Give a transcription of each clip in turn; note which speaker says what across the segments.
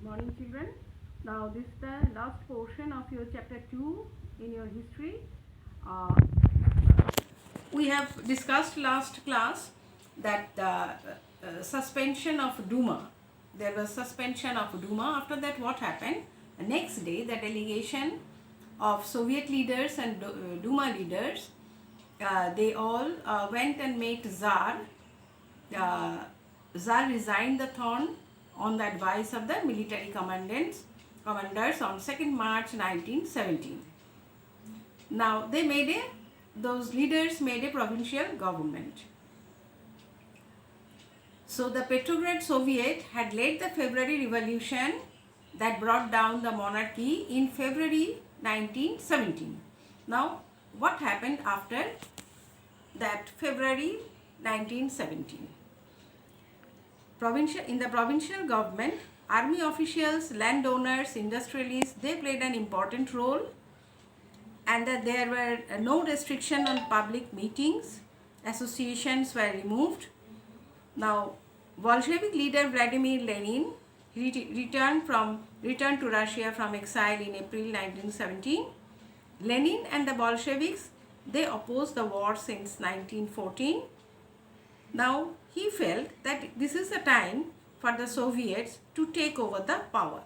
Speaker 1: Good morning, children. Now this is the last portion of your chapter 2 in your history. We have discussed last class that the suspension of Duma. There was suspension of Duma. After that, what happened? The next day, the delegation of Soviet leaders and Duma leaders, they all went and met Tsar. Tsar resigned the throne on the advice of the military commanders on 2nd March 1917. Now those leaders made a provincial government. So the Petrograd Soviet had led the February Revolution that brought down the monarchy in February 1917. Now what happened after that February 1917? In the provincial government, army officials, landowners, industrialists, they played an important role, and that there were no restriction on public meetings, associations were removed. Now, Bolshevik leader Vladimir Lenin returned to Russia from exile in April 1917. Lenin and the Bolsheviks, they opposed the war since 1914. Now, he felt that this is the time for the Soviets to take over the power.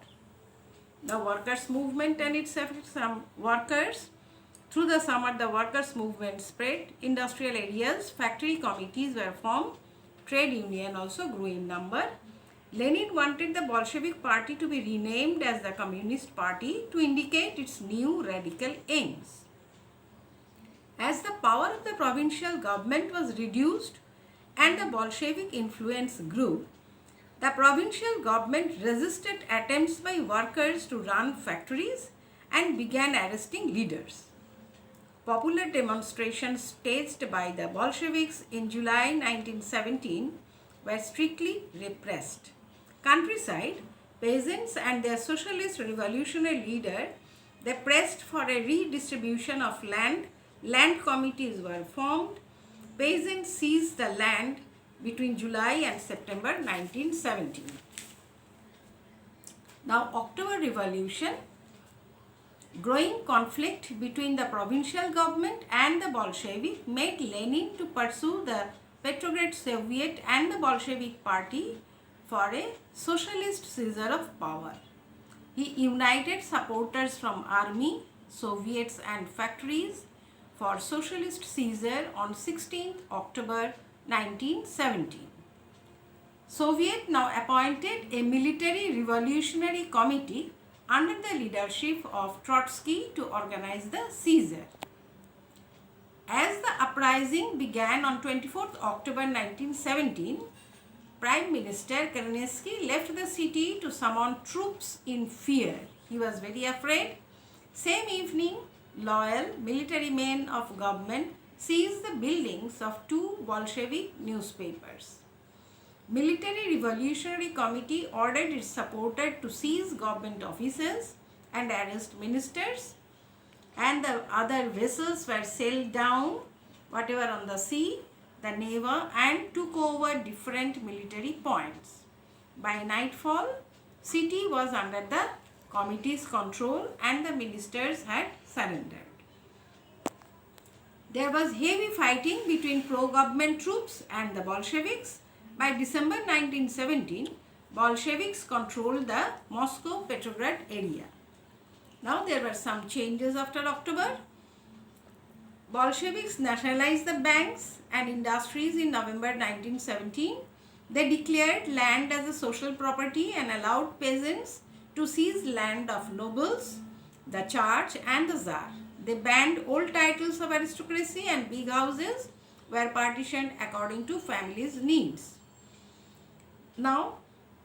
Speaker 1: The workers' movement and its effects, through the summer the workers' movement spread, industrial areas, factory committees were formed, trade union also grew in number. Lenin wanted the Bolshevik party to be renamed as the Communist Party to indicate its new radical aims. As the power of the provincial government was reduced and the Bolshevik influence grew, the provincial government resisted attempts by workers to run factories and began arresting leaders. Popular demonstrations staged by the Bolsheviks in July 1917 were strictly repressed. Countryside, peasants and their socialist revolutionary leader, they pressed for a redistribution of land. Land committees were formed. Peasants seized the land between July and September 1917. Now, October Revolution, growing conflict between the provincial government and the Bolshevik made Lenin to pursue the Petrograd Soviet and the Bolshevik party for a socialist seizure of power. He united supporters from army, Soviets and factories for socialist seizure on 16th October 1917. Soviet now appointed a military revolutionary committee under the leadership of Trotsky to organize the seizure. As the uprising began on 24th October 1917, Prime Minister Kerensky left the city to summon troops in fear. He was very afraid. Same evening, loyal military men of government seized the buildings of two Bolshevik newspapers. Military Revolutionary Committee ordered its supporters to seize government offices and arrest ministers, and the other vessels were sailed down, whatever on the sea, the Neva, and took over different military points. By nightfall, city was under the committee's control and the ministers had surrendered. There was heavy fighting between pro-government troops and the Bolsheviks. By December 1917, Bolsheviks controlled the Moscow-Petrograd area. Now there were some changes after October. Bolsheviks nationalized the banks and industries in November 1917. They declared land as a social property and allowed peasants to seize land of nobles, the Church and the Tsar. They banned old titles of aristocracy and big houses were partitioned according to families' needs. Now,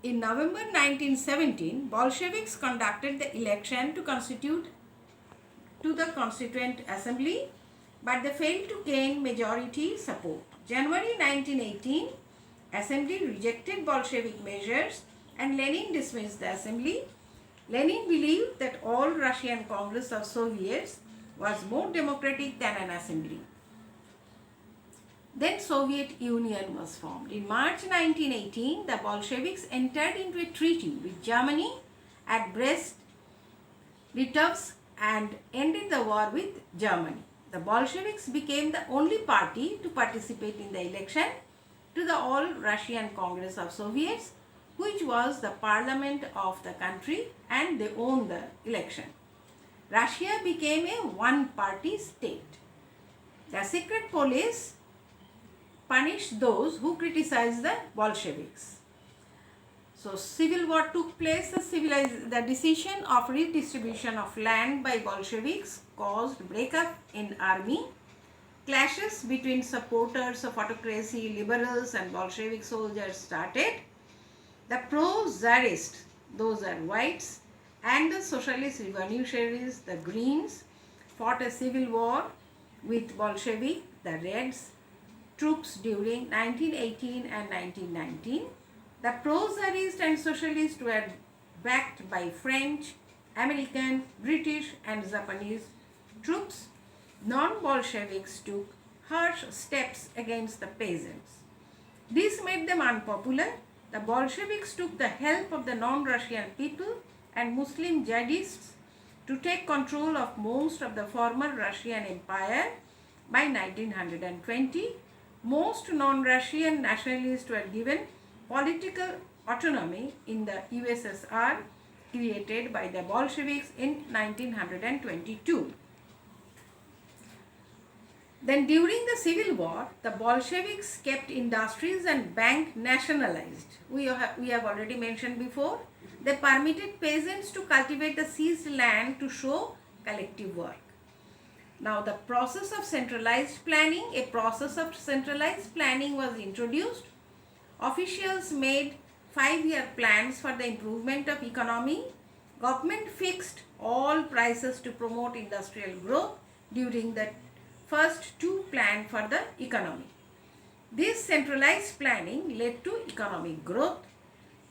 Speaker 1: in November 1917, Bolsheviks conducted the election to the Constituent Assembly, but they failed to gain majority support. January 1918, Assembly rejected Bolshevik measures and Lenin dismissed the Assembly. Lenin believed that all Russian Congress of Soviets was more democratic than an assembly. Then Soviet Union was formed. In March 1918, the Bolsheviks entered into a treaty with Germany at Brest-Litovsk and ended the war with Germany. The Bolsheviks became the only party to participate in the election to the All-Russian Congress of Soviets, which was the parliament of the country, and they won the election. Russia became a one-party state. The secret police punished those who criticized the Bolsheviks. So civil war took place. The decision of redistribution of land by Bolsheviks caused breakup in army. Clashes between supporters of autocracy, liberals and Bolshevik soldiers started. The pro-Tsarists, those are whites, and the socialist revolutionaries, the Greens, fought a civil war with Bolshevik, the Reds, troops during 1918 and 1919. The pro-Tsarist and socialists were backed by French, American, British and Japanese troops. Non-Bolsheviks took harsh steps against the peasants. This made them unpopular. The Bolsheviks took the help of the non-Russian people and Muslim jihadists to take control of most of the former Russian Empire. By 1920, most non-Russian nationalists were given political autonomy in the USSR created by the Bolsheviks in 1922. Then during the civil war, the Bolsheviks kept industries and banks nationalized. We have already mentioned before. They permitted peasants to cultivate the seized land to show collective work. Now the process of centralized planning, was introduced. Officials made 5-year plans for the improvement of economy. Government fixed all prices to promote industrial growth during the first 2 plans for the economy. This centralized planning led to economic growth.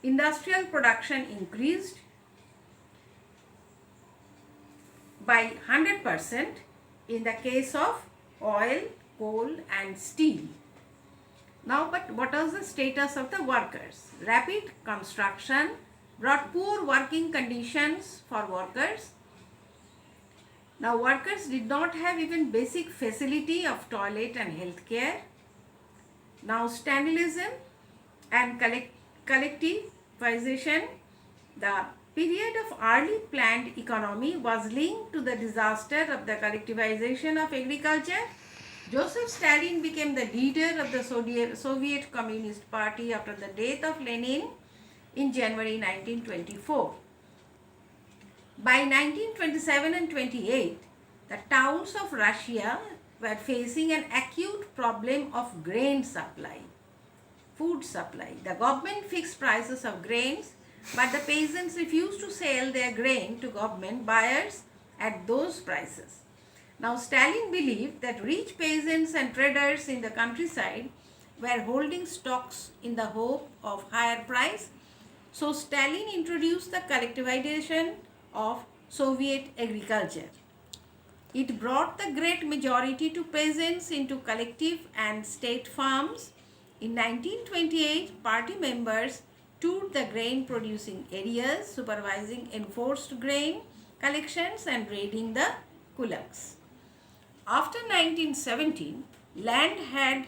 Speaker 1: Industrial production increased by 100% in the case of oil, coal and steel. Now, but what was the status of the workers? Rapid construction brought poor working conditions for workers. Now, workers did not have even basic facility of toilet and health care. Now, Stalinism and collectivization, the period of early planned economy was linked to the disaster of the collectivization of agriculture. Joseph Stalin became the leader of the Soviet Communist Party after the death of Lenin in January 1924. By 1927 and 28, the towns of Russia were facing an acute problem of grain supply, food supply. The government fixed prices of grains, but the peasants refused to sell their grain to government buyers at those prices. Now, Stalin believed that rich peasants and traders in the countryside were holding stocks in the hope of higher price. So, Stalin introduced the collectivization of Soviet agriculture. It brought the great majority to peasants into collective and state farms. In 1928, party members toured the grain producing areas, supervising enforced grain collections and raiding the kulaks. After 1917, land had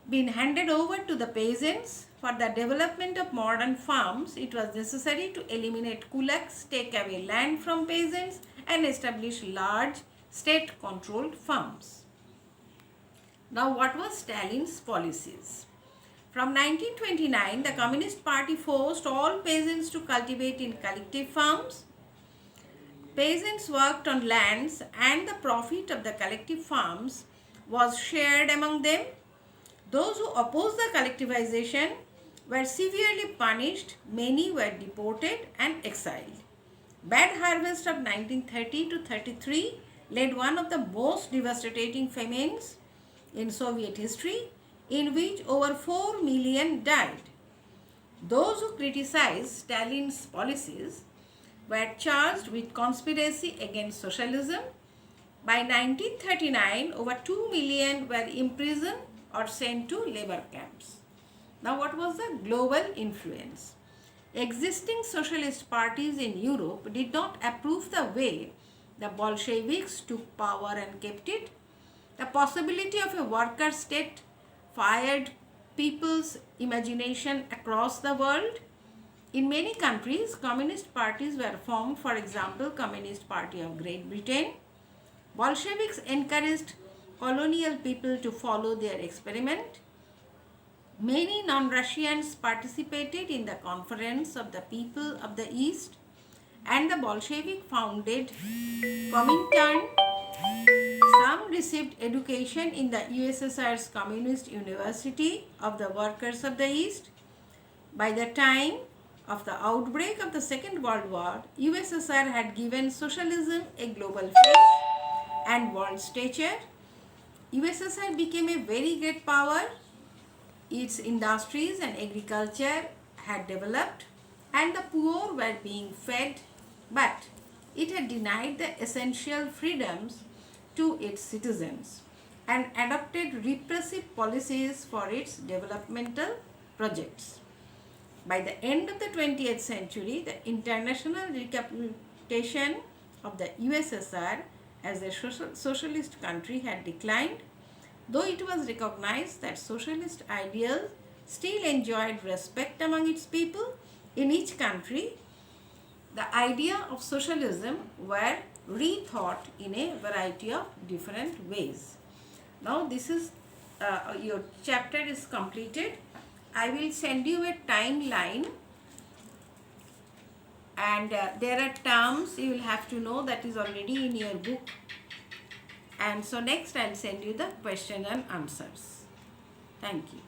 Speaker 1: been handed over to the peasants. For the development of modern farms, it was necessary to eliminate kulaks, take away land from peasants and establish large state-controlled farms. Now, what was Stalin's policies? From 1929, the Communist Party forced all peasants to cultivate in collective farms. Peasants worked on lands and the profit of the collective farms was shared among them. Those who opposed the collectivization were severely punished. Many were deported and exiled. Bad harvest of 1930 to 33 led one of the most devastating famines in Soviet history, in which over 4 million died. Those who criticized Stalin's policies were charged with conspiracy against socialism. By 1939, over 2 million were imprisoned or sent to labor camps. Now, what was the global influence? Existing socialist parties in Europe did not approve the way the Bolsheviks took power and kept it. The possibility of a worker state fired people's imagination across the world. In many countries, communist parties were formed, for example, Communist Party of Great Britain. Bolsheviks encouraged colonial people to follow their experiment. Many non-Russians participated in the Conference of the People of the East, and the Bolshevik founded Comintern. Some received education in the USSR's Communist University of the Workers of the East. By the time of the outbreak of the Second World War, USSR had given socialism a global face and world stature. USSR became a very great power. Its industries and agriculture had developed, and the poor were being fed, but it had denied the essential freedoms to its citizens and adopted repressive policies for its developmental projects. By the end of the 20th century, the international reputation of the USSR as a socialist country had declined, though it was recognized that socialist ideals still enjoyed respect among its people. In each country, the idea of socialism were rethought in a variety of different ways. Now this is your chapter is completed. I will send you a timeline, and there are terms you will have to know that is already in your book. And so next I'll send you the question and answers. Thank you.